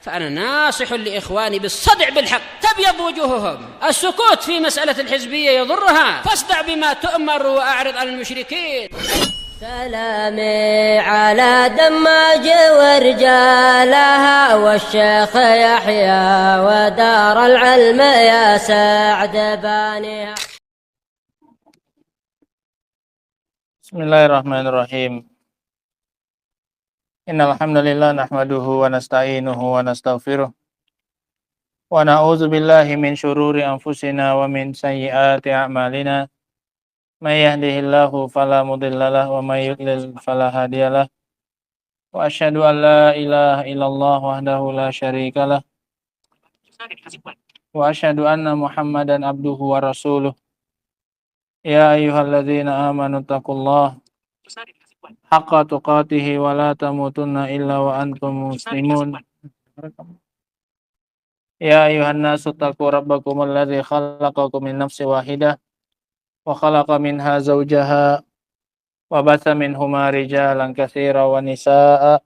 فأنا ناصح لإخواني بالصدع بالحق تبيض وجوههم. السكوت في مسألة الحزبية يضرها، فاصدع بما تؤمر وأعرض عن المشركين. سلامي على دماج ورجالها والشيخ يحيى ودار العلم يا سعد بانيها. Bismillahirrahmanirrahim. Innal hamdalillah nahmaduhu wa nasta'inuhu wa nastaghfiruh. Wa na'udzu billahi min syururi anfusina wa min sayyiati a'malina. May yahdihillahu fala mudhillalah wa may yudlil fala hadiyalah. Wa asyhadu an la ilaha illallah wahdahu la syarikalah. Wa asyhadu anna Muhammadan abduhu wa rasuluh. Ya ayyuhalladzina amanu taqullaha haqqa tuqatih wa la tamutunna illa wa antum muslimun. Ya ayyuhan nasu taqu rabbakum alladzi khalaqakum min nafsin wahidah wa khalaqa minha zawjaha wa batha minhuma rijalan katsiran wa nisaa'a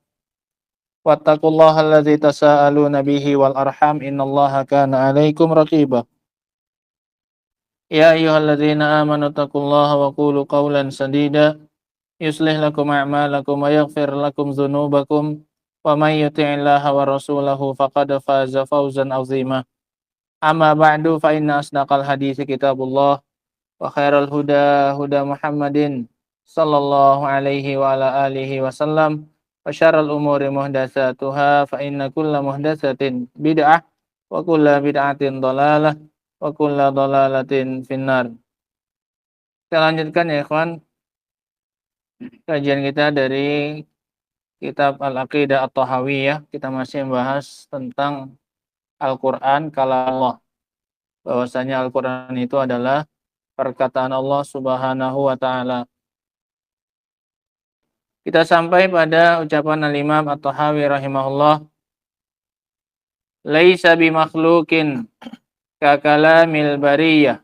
wattaqullaha alladzi tasaaluna bihi wal arham innallaha kana 'alaikum raqiba. Ya ayyuhalladzina amanu taqullaha wa qulu qawlan sadida yuslih lakum a'malakum wa yaghfir lakum dzunubakum wa may yuti'illaha wa rasulahu faqad faza fawzan 'azima. Amma ba'du fa inna asdaqal haditsi kitabullah wa khairal huda huda Muhammadin sallallahu alaihi wa ala alihi wasallam wa syarral umuri muhdatsatuha fa inna kulla muhdatsatin bid'ah wa kulla bid'atin dhalalah wa kulla dhalalatin finnar. Kita lanjutkan ya ikhwan kajian kita dari kitab Al-Aqidah At-Tahawiyah. Kita masih membahas tentang Al-Quran kalamullah, bahwasanya Al-Quran itu adalah perkataan Allah Subhanahu wa ta'ala. Kita sampai pada ucapan Al-Imam At-Tahawi rahimahullah, laisa bimakhluqin ka kalamil bariyah.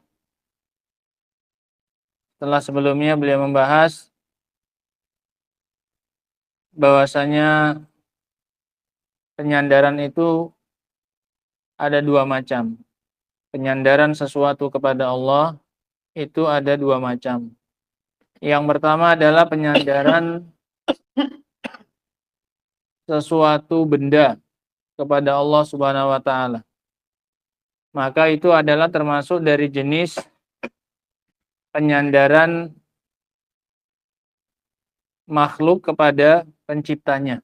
Setelah sebelumnya beliau membahas bahwasanya penyandaran itu ada dua macam. Penyandaran sesuatu kepada Allah itu ada dua macam. Yang pertama adalah penyandaran sesuatu benda kepada Allah Subhanahu wa ta'ala. Maka itu adalah termasuk dari jenis penyandaran makhluk kepada penciptanya.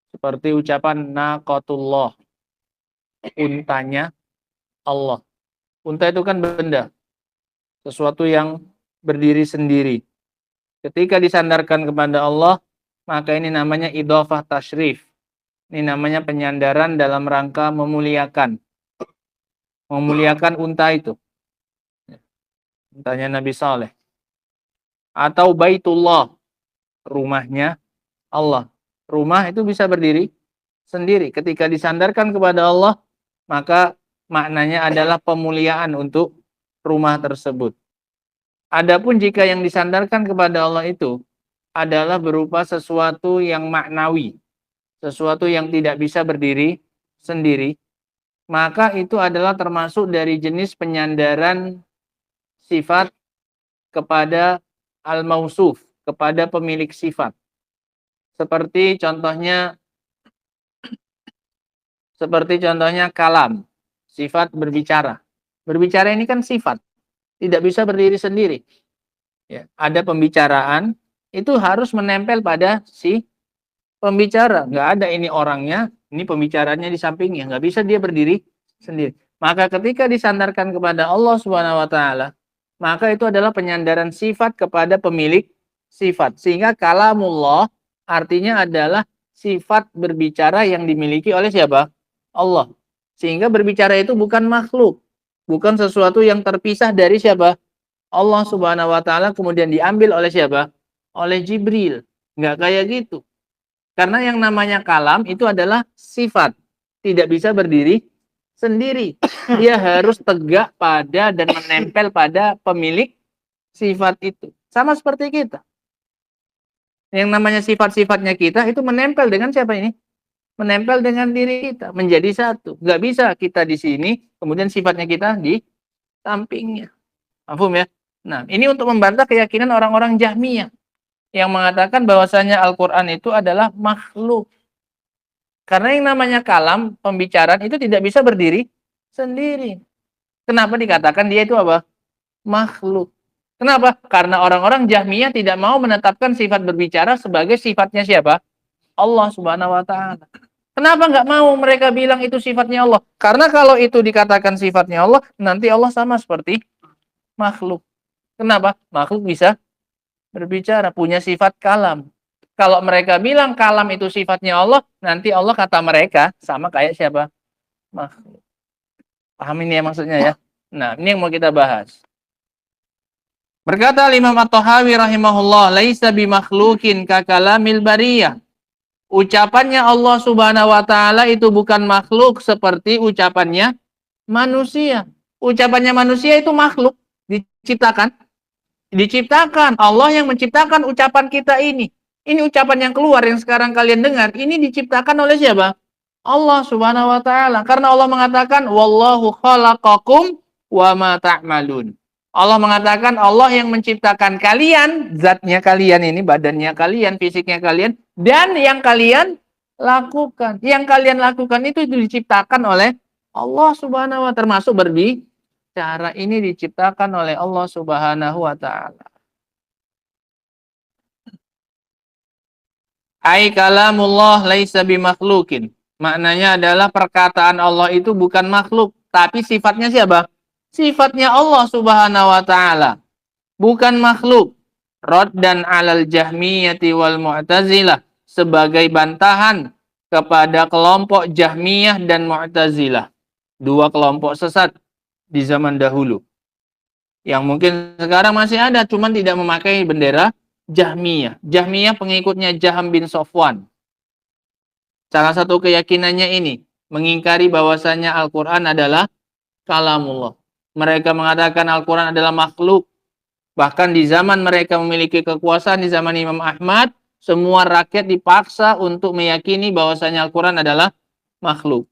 Seperti ucapan naqatullah, untanya Allah. Unta itu kan benda, sesuatu yang berdiri sendiri. Ketika disandarkan kepada Allah, maka ini namanya idhofah tasyrif. Ini namanya penyandaran dalam rangka memuliakan. Memuliakan unta itu. Untanya Nabi Saleh. Atau Baitullah, rumahnya Allah. Rumah itu bisa berdiri sendiri. Ketika disandarkan kepada Allah, maka maknanya adalah pemuliaan untuk rumah tersebut. Adapun jika yang disandarkan kepada Allah itu adalah berupa sesuatu yang maknawi, sesuatu yang tidak bisa berdiri sendiri, maka itu adalah termasuk dari jenis penyandaran sifat kepada al-mausuf, kepada pemilik sifat. Seperti contohnya kalam, sifat berbicara. Berbicara ini kan sifat, tidak bisa berdiri sendiri. Ya, ada pembicaraan, itu harus menempel pada si pembicara. Nggak ada ini orangnya, ini pembicaranya di sampingnya. Nggak bisa dia berdiri sendiri. Maka ketika disandarkan kepada Allah Subhanahu wa ta'ala, maka itu adalah penyandaran sifat kepada pemilik sifat. Sehingga kalamullah artinya adalah sifat berbicara yang dimiliki oleh siapa? Allah. Sehingga berbicara itu bukan makhluk. Bukan sesuatu yang terpisah dari siapa? Allah Subhanahu wa ta'ala kemudian diambil oleh siapa? Oleh Jibril. Nggak kayak gitu. Karena yang namanya kalam itu adalah sifat. Tidak bisa berdiri sendiri. Dia harus tegak pada dan menempel pada pemilik sifat itu. Sama seperti kita. Yang namanya sifat-sifatnya kita itu menempel dengan siapa ini? menempel dengan diri kita, menjadi satu. Nggak bisa kita di sini, kemudian sifatnya kita di sampingnya. Paham ya? Nah, ini untuk membantah keyakinan orang-orang Jahmiyah yang mengatakan bahwasanya Al-Quran itu adalah makhluk. Karena yang namanya kalam, pembicaraan itu tidak bisa berdiri sendiri. Kenapa dikatakan dia itu apa? Makhluk. Kenapa? Karena orang-orang Jahmiyah tidak mau menetapkan sifat berbicara sebagai sifatnya siapa? Allah Subhanahu wa Ta'ala. Kenapa nggak mau mereka bilang itu sifatnya Allah? Karena kalau itu dikatakan sifatnya Allah, nanti Allah sama seperti makhluk. Kenapa? Makhluk bisa berbicara, punya sifat kalam. Kalau mereka bilang kalam itu sifatnya Allah, nanti Allah kata mereka sama kayak siapa? Makhluk. Paham ini ya maksudnya ya? Nah, ini yang mau kita bahas. Berkata Imam At-Tahawi rahimahullah, laisa bimakhlukin ka kalamil bariyah. Ucapannya Allah Subhanahu wa Ta'ala itu bukan makhluk seperti ucapannya manusia. Ucapannya manusia itu makhluk, diciptakan. Diciptakan. Allah yang menciptakan ucapan kita ini. Ini ucapan yang keluar yang sekarang kalian dengar. Ini diciptakan oleh siapa? Allah Subhanahu wa Ta'ala. Karena Allah mengatakan wallahu khalaqakum wa ma ta'malun. Allah mengatakan Allah yang menciptakan kalian, zatnya kalian ini, badannya kalian, fisiknya kalian, dan yang kalian lakukan. Yang kalian lakukan itu diciptakan oleh Allah Subhanahu wa Ta'ala. Termasuk berbicara ini diciptakan oleh Allah Subhanahu wa Ta'ala. Ai kalamullah laisa bimakhlukin. Maknanya adalah perkataan Allah itu bukan makhluk, tapi sifatnya siapa? Sifatnya Allah Subhanahu wa Ta'ala, bukan makhluk. Raddan 'alal Jahmiyati wal Mu'tazilah, sebagai bantahan kepada kelompok Jahmiyah dan Mu'tazilah, dua kelompok sesat di zaman dahulu yang mungkin sekarang masih ada, cuman tidak memakai bendera Jahmiyah. Jahmiyah pengikutnya Jaham bin Safwan. Salah satu keyakinannya ini mengingkari bahwasanya Al-Quran adalah kalamullah. Mereka mengatakan Al-Quran adalah makhluk. Bahkan di zaman mereka memiliki kekuasaan, di zaman Imam Ahmad, semua rakyat dipaksa untuk meyakini bahwasanya Al-Quran adalah makhluk.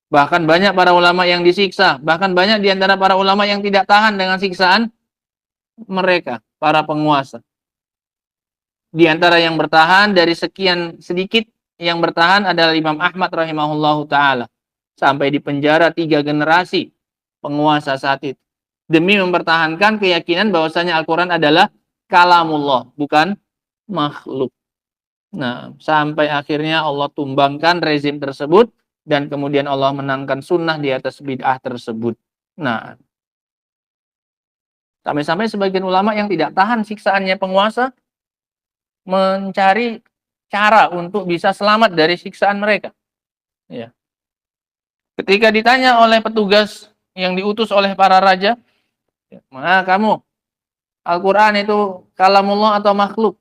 Bahkan banyak para ulama yang disiksa. Bahkan banyak di antara para ulama yang tidak tahan dengan siksaan mereka, para penguasa. Di antara yang bertahan dari sekian sedikit yang bertahan adalah Imam Ahmad rahimahullahu ta'ala. Sampai di penjara 3 generasi penguasa saat itu. Demi mempertahankan keyakinan bahwasanya Al-Quran adalah kalamullah, bukan makhluk. Nah, sampai akhirnya Allah tumbangkan rezim tersebut dan kemudian Allah menangkan sunnah di atas bid'ah tersebut. Nah, sampai-sampai sebagian ulama yang tidak tahan siksaannya penguasa mencari cara untuk bisa selamat dari siksaan mereka. Ya. Ketika ditanya oleh petugas yang diutus oleh para raja, "Mana kamu? Al-Quran itu kalamullah atau makhluk?"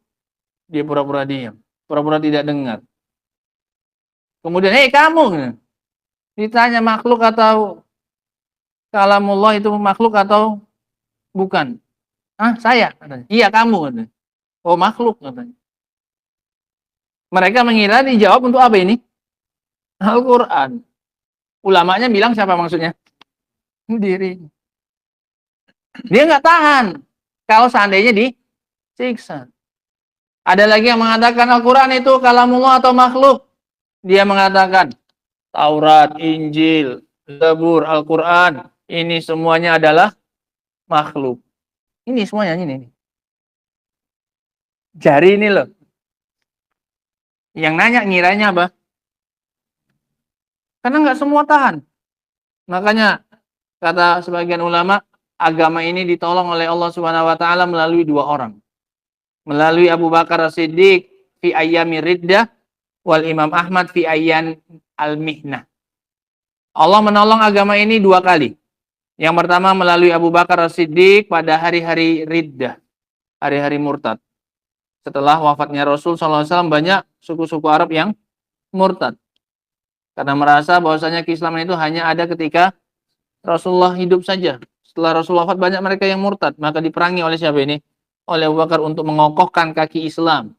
Dia pura-pura diam, pura-pura tidak dengar. Kemudian, "Hei kamu," ditanya, "makhluk atau kalamullah itu makhluk atau bukan?" "Ah, saya," katanya. "Iya, kamu," katanya. "Oh, makhluk," katanya. Mereka mengira dijawab untuk apa ini? Al-Quran. Ulamanya bilang siapa maksudnya? Diri. Dia nggak tahan kalau seandainya disiksa. Ada lagi yang mengatakan Al-Quran itu kalamullah atau makhluk. Dia mengatakan Taurat, Injil, Zabur, Al-Quran, ini semuanya adalah makhluk. Ini semuanya ini. Jari ini loh. Yang nanya ngiranya apa? Karena nggak semua tahan. Makanya kata sebagian ulama, agama ini ditolong oleh Allah Subhanahu wa Ta'ala melalui 2 orang. Melalui Abu Bakar As-Siddiq fi ayyami riddah wal Imam Ahmad fi ayyan al-mihnah. Allah menolong agama ini 2 kali. Yang pertama melalui Abu Bakar As-Siddiq pada hari-hari riddah, hari-hari murtad. Setelah wafatnya Rasul SAW banyak suku-suku Arab yang murtad. Karena merasa bahwasanya keislaman itu hanya ada ketika Rasulullah hidup saja. Setelah Rasul wafat banyak mereka yang murtad. Maka diperangi oleh siapa ini? Oleh Abu Bakar untuk mengokohkan kaki Islam.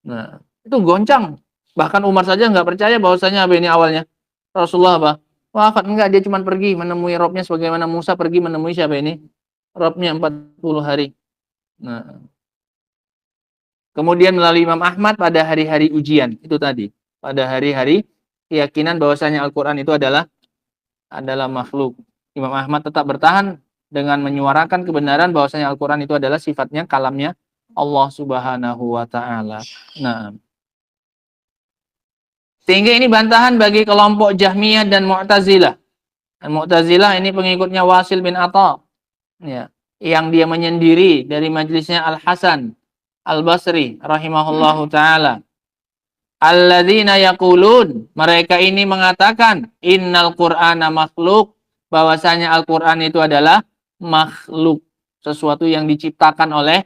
Nah, itu goncang Bahkan Umar saja nggak percaya bahwasanya apa ini awalnya. Rasulullah apa? Wafat enggak, dia cuma pergi menemui Robnya sebagaimana Musa pergi menemui siapa ini? Robnya 40 hari. Nah, kemudian melalui Imam Ahmad pada hari-hari ujian, itu tadi. Pada hari-hari keyakinan bahwasanya Al-Quran itu adalah makhluk. Imam Ahmad tetap bertahan dengan menyuarakan kebenaran bahwasanya Al-Quran itu adalah sifatnya kalamnya Allah Subhanahu wa taala. Nah, sehingga ini bantahan bagi kelompok Jahmiyah dan Mu'tazilah. Mu'tazilah ini pengikutnya Wasil bin Atha, ya, yang dia menyendiri dari majelisnya Al-Hasan Al-Basri rahimahullahu taala. Alladzina yaqulun, mereka ini mengatakan innal Qur'ana makhluk, bahwasanya Al-Qur'an itu adalah makhluk, sesuatu yang diciptakan oleh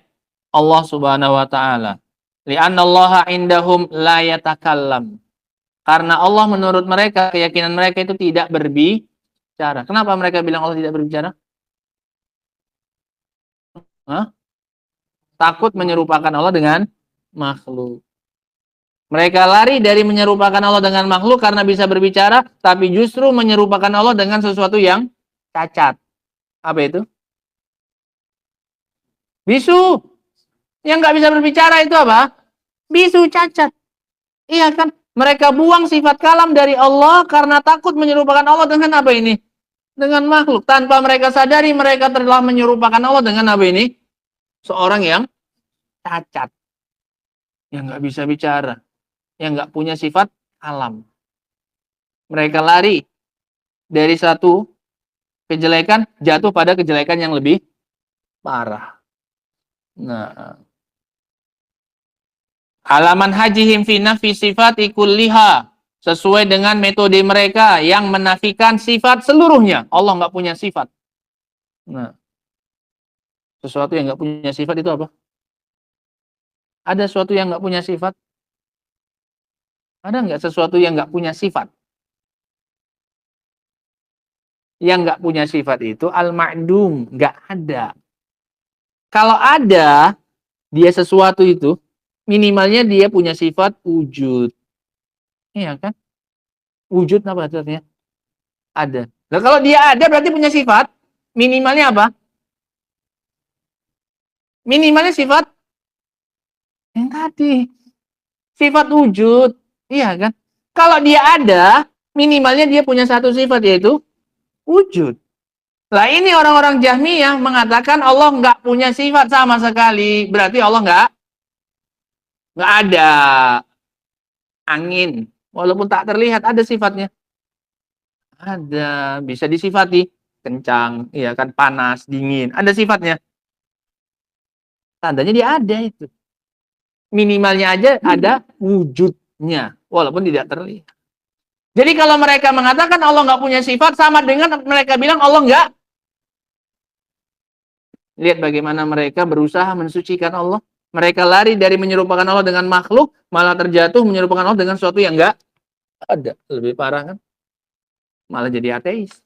Allah Subhanahu wa taala. Li'anna Allah indahum la yatakallam. Karena Allah menurut mereka, keyakinan mereka itu tidak berbicara. Kenapa mereka bilang Allah tidak berbicara? Hah? Takut menyerupakan Allah dengan makhluk. Mereka lari dari menyerupakan Allah dengan makhluk karena bisa berbicara, tapi justru menyerupakan Allah dengan sesuatu yang cacat. Apa itu? Bisu. Yang nggak bisa berbicara itu apa? Bisu, cacat. Iya kan? Mereka buang sifat kalam dari Allah karena takut menyerupakan Allah dengan apa ini? Dengan makhluk. Tanpa mereka sadari mereka telah menyerupakan Allah dengan apa ini? Seorang yang cacat. Yang nggak bisa bicara. Yang nggak punya sifat kalam. Mereka lari dari satu kejelekan jatuh pada kejelekan yang lebih parah. Nah, alaman hajihim fi nafi sifati kulliha, sesuai dengan metode mereka yang menafikan sifat seluruhnya. Allah nggak punya sifat. Nah, sesuatu yang nggak punya sifat itu apa? Ada sesuatu yang nggak punya sifat? Ada nggak sesuatu yang nggak punya sifat? Yang nggak punya sifat itu al-ma'dum, nggak ada. Kalau ada, dia sesuatu itu, minimalnya dia punya sifat wujud. Iya kan? Wujud apa artinya? Ada. Nah, kalau dia ada berarti punya sifat, minimalnya apa? Minimalnya sifat yang tadi. Sifat wujud. Iya kan? Kalau dia ada, minimalnya dia punya satu sifat, yaitu wujud. Lah ini orang-orang Jahmiyah mengatakan Allah nggak punya sifat sama sekali. Berarti Allah nggak ada. Angin. Walaupun tak terlihat, ada sifatnya. Ada. Bisa disifati. Kencang, iya kan, panas, dingin. Ada sifatnya. Tandanya dia ada itu. Minimalnya aja ada wujudnya. Walaupun tidak terlihat. Jadi kalau mereka mengatakan Allah nggak punya sifat, sama dengan mereka bilang Allah nggak. Lihat bagaimana mereka berusaha mensucikan Allah. Mereka lari dari menyerupakan Allah dengan makhluk, malah terjatuh menyerupakan Allah dengan sesuatu yang nggak ada. Lebih parah kan? Malah jadi ateis.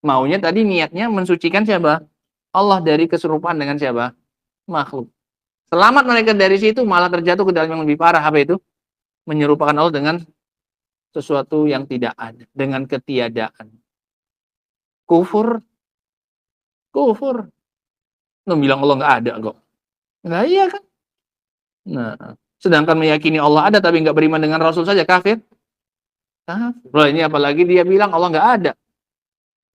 Maunya tadi niatnya mensucikan siapa? Allah dari keserupaan dengan siapa? Makhluk. Selamat mereka dari situ, malah terjatuh ke dalam yang lebih parah. Apa itu? Menyerupakan Allah dengan sesuatu yang tidak ada, dengan ketiadaan. Kufur. Kufur. Lu bilang Allah nggak ada kok. Nah iya kan? Nah, sedangkan meyakini Allah ada tapi nggak beriman dengan Rasul saja kafir. Kafir. Loh, ini apalagi dia bilang Allah nggak ada.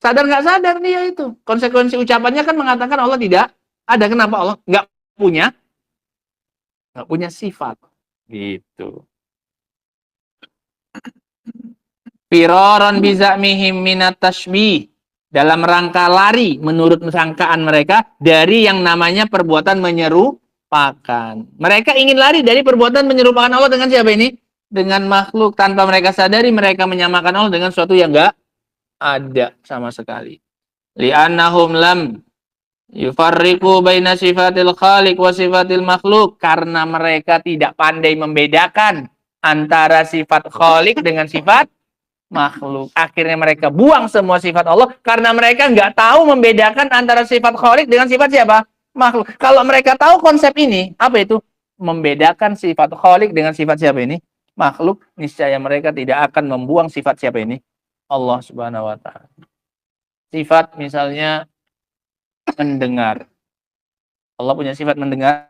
Sadar nggak sadar dia itu. Konsekuensi ucapannya kan mengatakan Allah tidak ada. Kenapa Allah nggak punya sifat. Gitu. Firaran bizamihim minat tashbih, dalam rangka lari menurut sangkaan mereka dari yang namanya perbuatan menyerupakan. Mereka ingin lari dari perbuatan menyerupakan Allah dengan siapa ini? Dengan makhluk. Tanpa mereka sadari mereka menyamakan Allah dengan sesuatu yang enggak ada sama sekali. Li'annahum lam yufarriqu baina sifatil khaliq wa sifatil makhluk, karena mereka tidak pandai membedakan antara sifat khaliq dengan sifat makhluk. Akhirnya mereka buang semua sifat Allah karena mereka nggak tahu membedakan antara sifat khaliq dengan sifat siapa? Makhluk. Kalau mereka tahu konsep ini, apa itu? Membedakan sifat khaliq dengan sifat siapa ini? makhluk, niscaya mereka tidak akan membuang sifat siapa ini? Allah Subhanahu wa taala. Sifat misalnya mendengar. Allah punya sifat mendengar.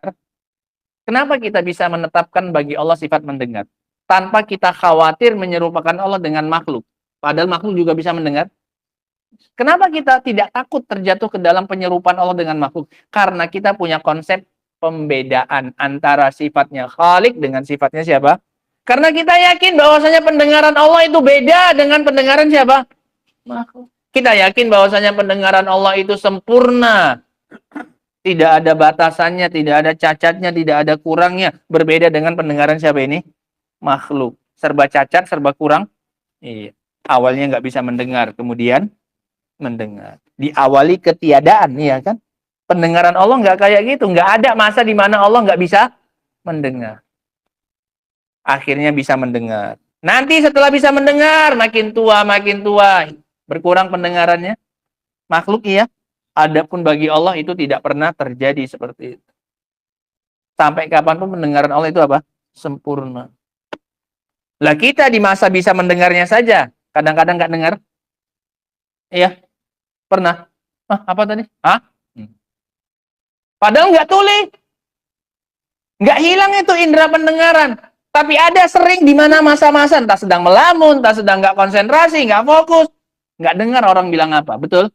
Kenapa kita bisa menetapkan bagi Allah sifat mendengar? Tanpa kita khawatir menyerupakan Allah dengan makhluk. Padahal makhluk juga bisa mendengar. Kenapa kita tidak takut terjatuh ke dalam penyerupaan Allah dengan makhluk? Karena kita punya konsep pembedaan antara sifatnya Khalik dengan sifatnya siapa? Karena kita yakin bahwasanya pendengaran Allah itu beda dengan pendengaran siapa? Makhluk. Kita yakin bahwasanya pendengaran Allah itu sempurna. Tidak ada batasannya, tidak ada cacatnya, tidak ada kurangnya. Berbeda dengan pendengaran siapa ini? Makhluk. Serba cacat, serba kurang. Iya. Awalnya nggak bisa mendengar, kemudian mendengar. Diawali ketiadaan, ya kan? Pendengaran Allah nggak kayak gitu. Nggak ada masa di mana Allah nggak bisa mendengar. Akhirnya bisa mendengar. Nanti setelah bisa mendengar, makin tua, berkurang pendengarannya. Makhluk iya. Adapun bagi Allah itu tidak pernah terjadi seperti itu. Sampai kapanpun pendengaran Allah itu apa? Sempurna. Lah kita di masa bisa mendengarnya saja, kadang-kadang nggak dengar. Iya. Pernah. Apa tadi? Padahal nggak tuli. Nggak hilang itu indera pendengaran. Tapi ada sering di mana masa-masa entah sedang melamun, entah sedang nggak konsentrasi, nggak fokus, nggak dengar orang bilang apa. Betul?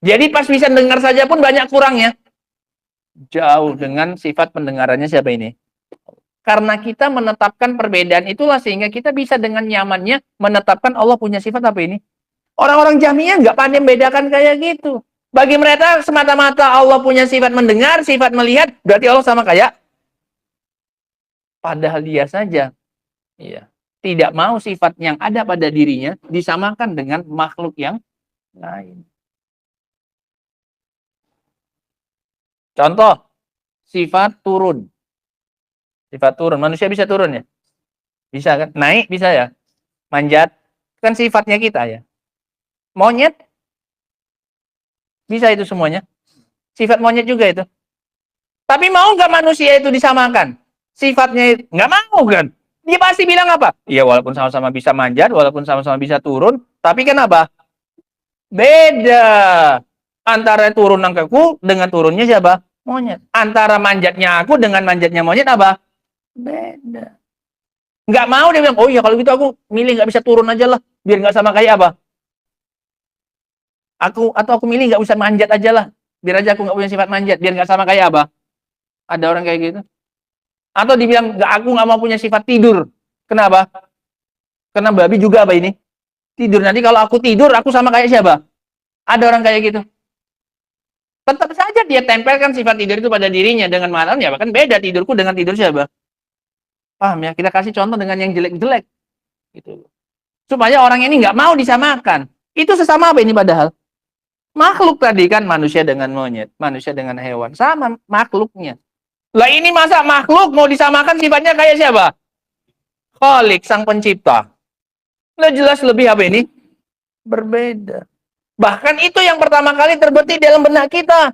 Jadi pas bisa dengar saja pun banyak kurangnya. Jauh dengan sifat pendengarannya siapa ini? Karena kita menetapkan perbedaan itulah sehingga kita bisa dengan nyamannya menetapkan Allah punya sifat apa ini? Orang-orang Jahmiyah nggak pandai membedakan kayak gitu. Bagi mereka semata-mata Allah punya sifat mendengar, sifat melihat, berarti Allah sama kayak. Padahal dia saja, iya, tidak mau sifat yang ada pada dirinya disamakan dengan makhluk yang lain. Contoh, sifat turun. Sifat turun, manusia bisa turun ya? Bisa kan? Naik bisa ya? Manjat, kan sifatnya kita ya. Monyet, bisa itu semuanya. Sifat monyet juga itu. Tapi mau nggak manusia itu disamakan? Sifatnya nggak mau kan? Dia pasti bilang apa? Iya, walaupun sama-sama bisa manjat, walaupun sama-sama bisa turun, tapi kenapa? Beda. Antara turun aku dengan turunnya siapa? Monyet. Antara manjatnya aku dengan manjatnya monyet apa? Beda. Nggak mau dia bilang, oh iya kalau gitu aku milih nggak bisa turun aja lah, biar nggak sama kayak apa? Aku milih nggak usah manjat aja lah, biar aja aku nggak punya sifat manjat, biar nggak sama kayak apa? Ada orang kayak gitu. Atau dibilang aku nggak mau punya sifat tidur. Kenapa? Karena babi juga apa ini? Tidur. Nanti kalau aku tidur, aku sama kayak siapa? Ada orang kayak gitu. Tetap saja dia tempelkan sifat tidur itu pada dirinya dengan malam ya, bahkan beda tidurku dengan tidur siapa? Paham ya? Kita kasih contoh dengan yang jelek-jelek. Gitu. Supaya orang ini nggak mau disamakan. Itu sesama apa ini padahal? Makhluk tadi kan manusia dengan monyet, manusia dengan hewan. Sama makhluknya. Lah ini masa makhluk mau disamakan sifatnya kayak siapa? Khalik, sang pencipta. Lah jelas lebih apa ini? Berbeda. Bahkan itu yang pertama kali terbetik dalam benak kita.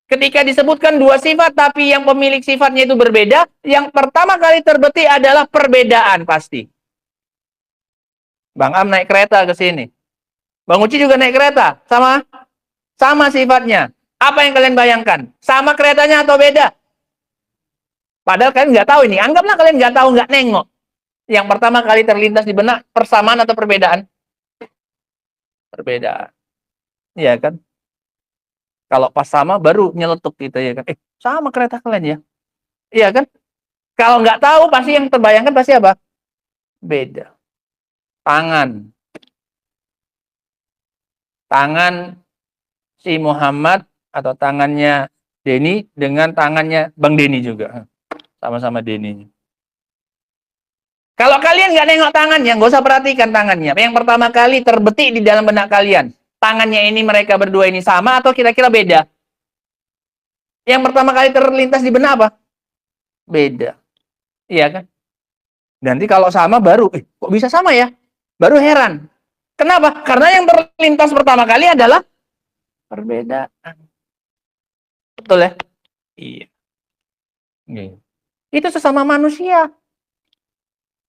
Ketika disebutkan dua sifat, tapi yang pemilik sifatnya itu berbeda, yang pertama kali terbetik adalah perbedaan pasti. Bang Am naik kereta ke sini. Bang Uci juga naik kereta. Sama sifatnya. Apa yang kalian bayangkan? Sama keretanya atau beda? Padahal kalian nggak tahu ini. Anggaplah kalian nggak tahu, nggak nengok. Yang pertama kali terlintas di benak, persamaan atau perbedaan? Perbedaan. Iya kan? Kalau pas sama baru nyeletuk gitu ya kan. Sama kereta kalian ya. Iya kan? Kalau nggak tahu pasti yang terbayangkan pasti apa? Beda. Tangan si Muhammad atau tangannya Denny dengan tangannya Bang Denny juga. Sama-sama Denny. Kalau kalian nggak nengok tangannya, nggak usah perhatikan tangannya. Yang pertama kali terbetik di dalam benak kalian. Tangannya ini mereka berdua ini sama atau kira-kira beda? Yang pertama kali terlintas di benak apa? Beda. Iya kan? Nanti kalau sama baru, kok bisa sama ya? Baru heran. Kenapa? Karena yang terlintas pertama kali adalah perbedaan. Betul ya? Iya. Itu sesama manusia.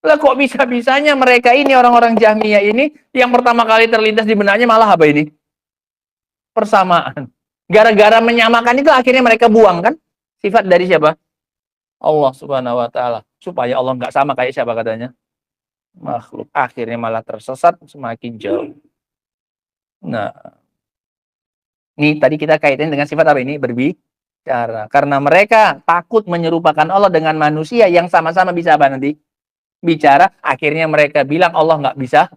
Lah kok bisa-bisanya mereka ini, orang-orang Jahmiyah ini, yang pertama kali terlintas di benaknya malah apa ini? Persamaan. Gara-gara menyamakan itu akhirnya mereka buang kan? Sifat dari siapa? Allah Subhanahu wa taala. Supaya Allah nggak sama kayak siapa katanya? Makhluk. Akhirnya malah tersesat semakin jauh. Nah, ini tadi kita kaitin dengan sifat apa ini? Berbicara. Karena mereka takut menyerupakan Allah dengan manusia yang sama-sama bisa apa nanti? Bicara. Akhirnya mereka bilang Allah nggak bisa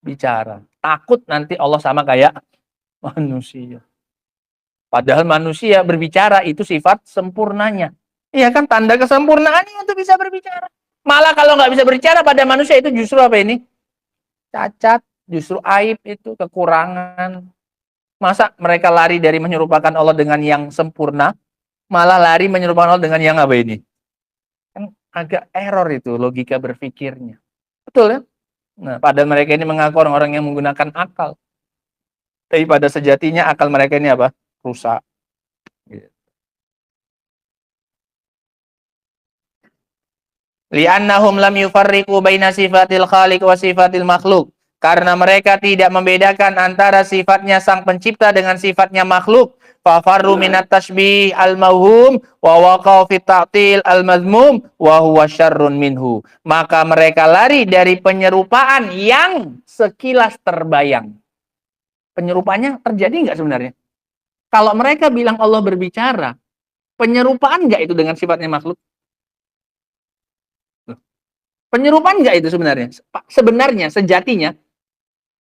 bicara. Takut nanti Allah sama kayak manusia. Padahal manusia berbicara itu sifat sempurnanya. Iya kan, tanda kesempurnaannya untuk bisa berbicara. Malah kalau nggak bisa berbicara pada manusia itu justru apa ini? Cacat, justru aib itu, kekurangan. Masa mereka lari dari menyerupakan Allah dengan yang sempurna, malah lari menyerupakan Allah dengan yang apa ini? Kan agak error itu logika berpikirnya. Betul ya? Nah, pada mereka ini mengaku orang-orang yang menggunakan akal. Tapi pada sejatinya akal mereka ini apa? Rusak. Li'annahum lam yufarriqu baina sifatil khaliq wa sifatil makhluk. Karena mereka tidak membedakan antara sifatnya sang pencipta dengan sifatnya makhluk. Fafarru minat tashbih al-mawhum wa waqaw fit ta'til al-mazmum wa huwa syarrun minhu. Maka mereka lari dari penyerupaan yang sekilas terbayang. Penyerupanya terjadi enggak sebenarnya? Kalau mereka bilang Allah berbicara, penyerupaan enggak itu dengan sifatnya makhluk? Penyerupaan enggak itu sebenarnya? Sebenarnya, sejatinya,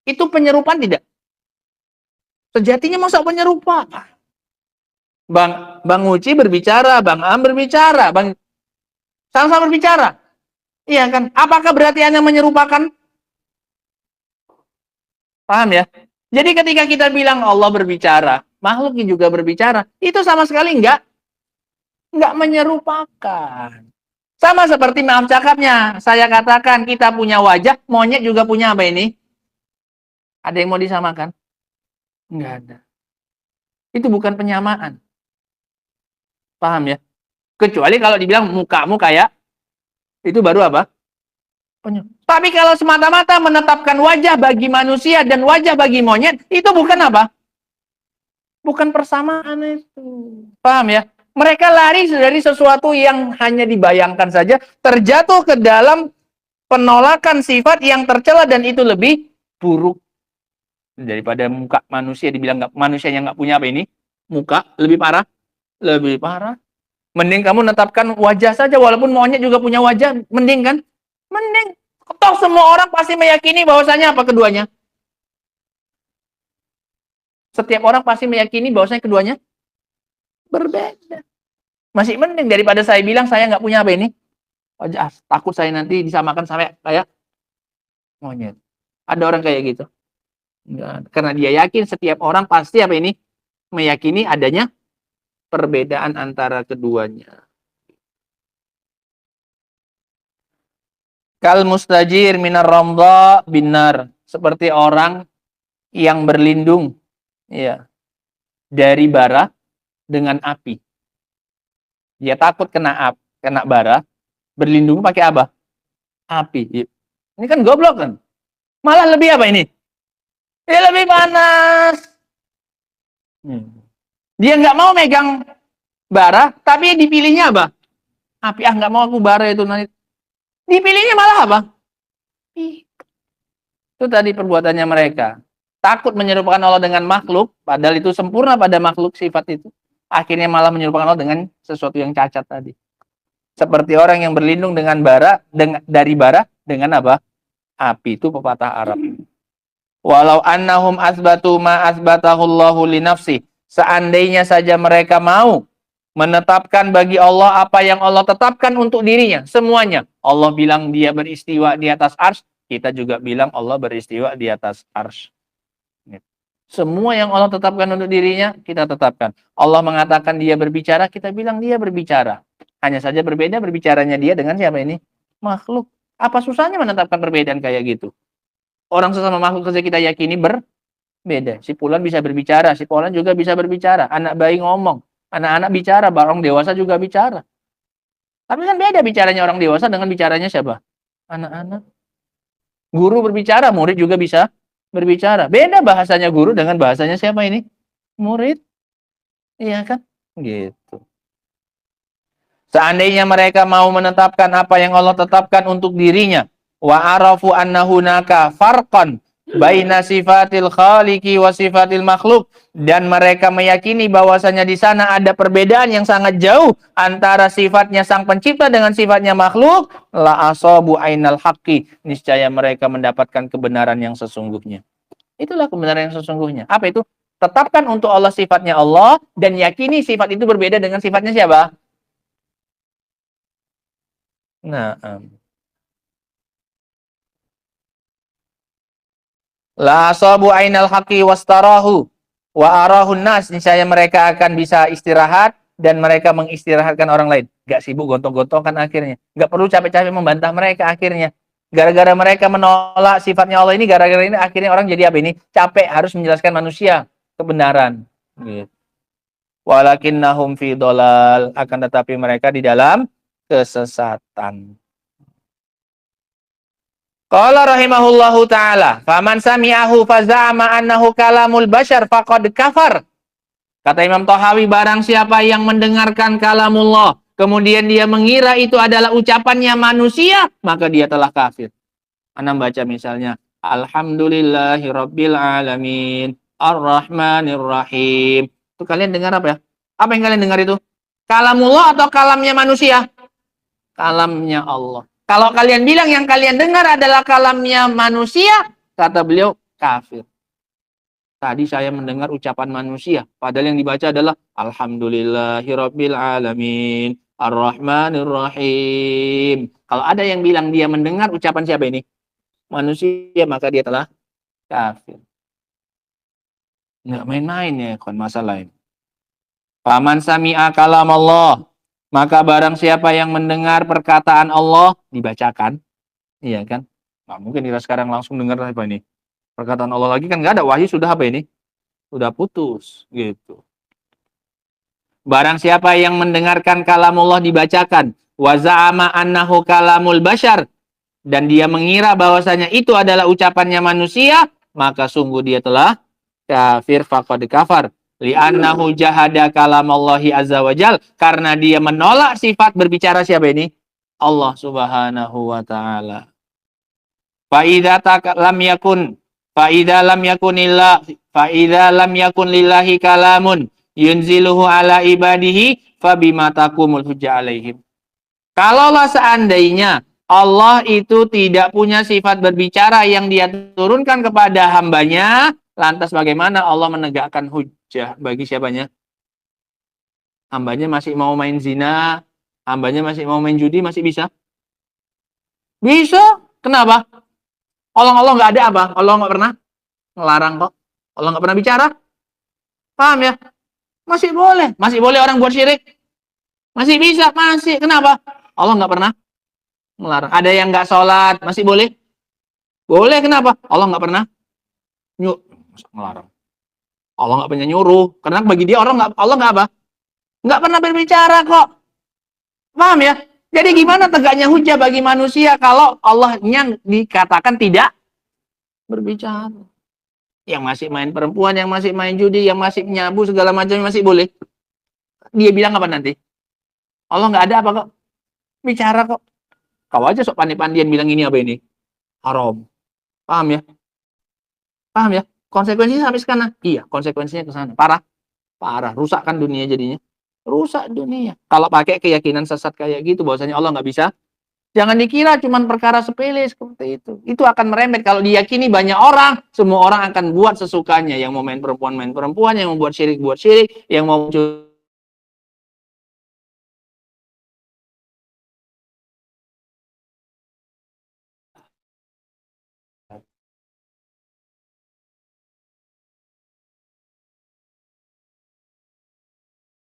itu penyerupaan tidak? Sejatinya masa penyerupa? Bang Uci berbicara, Bang Am berbicara, Bang sama-sama berbicara. Iya kan? Apakah berarti Anda menyerupakan? Paham ya? Jadi ketika kita bilang Allah berbicara, makhluknya juga berbicara, itu sama sekali enggak menyerupakan. Sama seperti maaf cakapnya, saya katakan kita punya wajah, monyet juga punya apa ini? Ada yang mau disamakan? Enggak ada. Itu bukan penyamaan. Paham ya? Kecuali kalau dibilang mukamu kayak, itu baru apa? Tapi kalau semata-mata menetapkan wajah bagi manusia dan wajah bagi monyet, itu bukan apa? Bukan persamaan itu. Paham ya? Mereka lari dari sesuatu yang hanya dibayangkan saja, terjatuh ke dalam penolakan sifat yang tercela dan itu lebih buruk. Daripada muka manusia dibilang manusianya nggak punya apa ini? Muka, lebih parah. Lebih parah. Mending kamu menetapkan wajah saja, walaupun monyet juga punya wajah. Mending kan? Mending. Toh semua orang pasti meyakini bahwasanya apa keduanya? Setiap orang pasti meyakini bahwasanya keduanya berbeda. Masih mending daripada saya bilang saya nggak punya apa ini? Wajah, takut saya nanti disamakan sampai kayak monyet. Ada orang kayak gitu. Enggak. Karena dia yakin setiap orang pasti apa ini? Meyakini adanya perbedaan antara keduanya. Kal mustajir minar ramdha binar. Seperti orang yang berlindung ya, dari bara dengan api. Dia takut kena bara, berlindung pakai apa? Api. Ini kan goblok kan? Malah lebih apa ini? Ya lebih panas. Dia nggak mau megang bara, tapi dipilihnya apa? Api. Nggak mau aku bara itu nanti. Dipilihnya malah apa? Itu tadi perbuatannya mereka. Takut menyerupakan Allah dengan makhluk, padahal itu sempurna pada makhluk sifat itu. Akhirnya malah menyerupakan Allah dengan sesuatu yang cacat tadi. Seperti orang yang berlindung dengan bara, dari bara dengan apa? Api. Itu pepatah Arab. Walau annahum asbatu ma asbatahullahu li nafsi. Seandainya saja mereka mau menetapkan bagi Allah apa yang Allah tetapkan untuk dirinya. Semuanya. Allah bilang dia beristiwa di atas arsy. Kita juga bilang Allah beristiwa di atas arsy. Semua yang Allah tetapkan untuk dirinya, kita tetapkan. Allah mengatakan dia berbicara, kita bilang dia berbicara. Hanya saja berbeda berbicaranya dia dengan siapa ini? Makhluk. Apa susahnya menetapkan perbedaan kayak gitu? Orang sesama makhluk saja kita yakini berbeda. Si Fulan bisa berbicara, si Fulan juga bisa berbicara. Anak bayi ngomong, anak-anak bicara, orang dewasa juga bicara. Tapi kan beda bicaranya orang dewasa dengan bicaranya siapa? Anak-anak. Guru berbicara, murid juga bisa berbicara. Beda bahasanya guru dengan bahasanya siapa ini? Murid. Iya kan? Gitu. Seandainya mereka mau menetapkan apa yang Allah tetapkan untuk dirinya, wa arafu anna hunaka farqan baina sifatil khaliqi wa sifatil makhluk, dan mereka meyakini bahwasanya di sana ada perbedaan yang sangat jauh antara sifatnya sang pencipta dengan sifatnya makhluk, la asabu ainal haqqi, niscaya mereka mendapatkan kebenaran yang sesungguhnya. Itulah kebenaran yang sesungguhnya. Apa itu? Tetapkan untuk Allah sifatnya Allah dan yakini sifat itu berbeda dengan sifatnya siapa? Nah, la asabu ainal haqqi wastarahu wa arahun nas, niscaya mereka akan bisa istirahat dan mereka mengistirahatkan orang lain. Gak sibuk gontok-gontokan akhirnya. Gak perlu capek-capek membantah mereka akhirnya. Gara-gara mereka menolak sifatnya Allah ini, gara-gara ini akhirnya orang jadi apa ini? Capek harus menjelaskan manusia kebenaran. Gitu. Walakinnahum fi dolal, akan tetapi mereka di dalam kesesatan. Qala rahimahullahu ta'ala, faman sami'ahu faza'ama annahu kalamul bashar faqad kafar. Kata Imam Thahawi, barang siapa yang mendengarkan kalamullah, kemudian dia mengira itu adalah ucapannya manusia, maka dia telah kafir. Ana baca misalnya, alhamdulillahi rabbil alamin, ar-rahmanir rahim. Itu kalian dengar apa ya? Apa yang kalian dengar itu? Kalamullah atau kalamnya manusia? Kalamnya Allah. Kalau kalian bilang yang kalian dengar adalah kalamnya manusia, kata beliau, kafir. Tadi saya mendengar ucapan manusia, padahal yang dibaca adalah alhamdulillahirabbil alamin, ar-rahmanir rahim. Kalau ada yang bilang dia mendengar ucapan siapa ini? Manusia, maka dia telah kafir. Nggak main-main ya, kon masalah ini. Faman sami'a kalam Allah, maka barang siapa yang mendengar perkataan Allah dibacakan, iya kan? Nggak mungkin kita sekarang langsung dengar apa ini? Perkataan Allah lagi kan nggak ada, wahyu sudah apa ini? Sudah putus, gitu. Barang siapa yang mendengarkan kalamullah dibacakan, wa za'ama annahu kalamul bashar, dan dia mengira bahwasanya itu adalah ucapannya manusia, maka sungguh dia telah kafir, faqad kafar. Li'annahu jahada kalamallahi azza wajal, karena dia menolak sifat berbicara siapa ini? Allah subhanahu wa ta'ala. Fa'idha lam yakun Fa'idha lam yakun lillahi kalamun yunziluhu ala ibadihi fabima takumul hujja alaihim. Kalaulah seandainya Allah itu tidak punya sifat berbicara yang dia turunkan kepada hambanya, lantas bagaimana Allah menegakkan hujjah bagi siapanya? Hambanya masih mau main zina, hambanya masih mau main judi, masih bisa? Bisa. Kenapa? Allah nggak ada apa? Allah nggak pernah ngelarang kok. Allah nggak pernah bicara. Paham ya? Masih boleh orang buat syirik. Masih bisa, masih. Kenapa? Allah nggak pernah ngelarang. Ada yang nggak sholat, masih boleh? Boleh, kenapa? Allah nggak pernah ngelarang. Allah nggak pernah nyuruh. Karena bagi dia Allah nggak apa? Nggak pernah berbicara kok. Paham ya? Jadi gimana tegaknya hujah bagi manusia kalau Allahnya dikatakan tidak berbicara? Yang masih main perempuan, yang masih main judi, yang masih nyabu, segala macam masih boleh. Dia bilang apa nanti? Allah nggak ada apa kok? Bicara kok. Kau aja sok pandai-pandian bilang ini apa ini? Haram. Paham ya? Paham ya? Konsekuensinya sampai sana. Iya, konsekuensinya ke sana. Parah. Rusakkan dunia jadinya. Rusak dunia. Kalau pakai keyakinan sesat kayak gitu, bahwasanya Allah nggak bisa, jangan dikira cuma perkara sepele seperti itu. Itu akan merembet. Kalau diyakini banyak orang, semua orang akan buat sesukanya. Yang mau main perempuan, yang mau buat syirik, yang mau